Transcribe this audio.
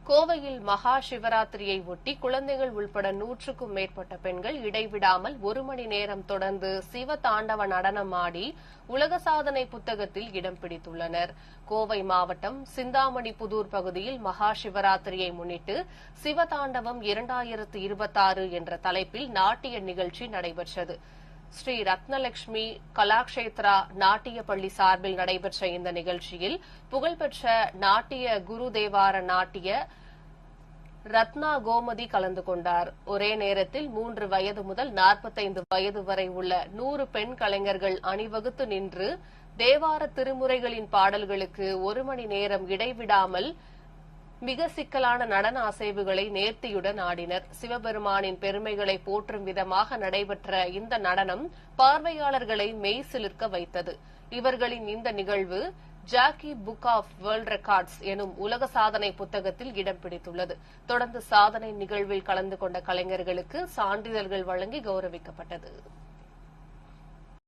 கோவையில் மகா சிவராத்திரியை ஒட்டி குழந்தைகள் உள்பட 100க்கும் மேற்பட்ட பெண்கள் இடைவிடாமல் 1 மணி நேரம் தொடர்ந்து சிவ தாண்டவ நடனம் ஆடி உலக சாதனை புத்தகத்தில் இடம் பிடித்துள்ளனர். கோவை மாவட்டம் சிந்தாமணிபுதூர் பகுதியில் மகா சிவராத்திரியை முன்னிட்டு சிவதாண்டவம் 2026 என்ற தலைப்பில் நாட்டிய நிகழ்ச்சி நடைபெற்றது. ஸ்ரீ ரத்னலட்சுமி கலாக்ஷேத்ரா நாட்டிய பள்ளி சார்பில் நடைபெற்ற இந்த நிகழ்ச்சியில் புகழ்பெற்ற நாட்டிய குரு தேவார நாட்டிய ரத்னா கோமதி கலந்து கொண்டார். ஒரே நேரத்தில் 3 வயது முதல் 45 வயது வரை உள்ள 100 பெண் கலைஞர்கள் அணிவகுத்து நின்று தேவார திருமுறைகளின் பாடல்களுக்கு 1 மணி நேரம் இடைவிடாமல் மிக சிக்கலான நடன அசைவுகளை நேர்த்தியுடன் ஆடினர். சிவபெருமானின் பெருமைகளை போற்றும் விதமாக நடைபெற்ற இந்த நடனம் பார்வையாளர்களை மெய்சிலிர்க்க வைத்தது. இவர்களின் இந்த நிகழ்வு Jackie book of world records எனும் உலக சாதனை புத்தகத்தில் இடம் பிடித்துள்ளது. தொடர்ந்து சாதனை நிகழ்வில் கலந்து கொண்ட கலைஞர்களுக்கு சான்றிதழ்கள் வழங்கி கௌரவிக்கப்பட்டது.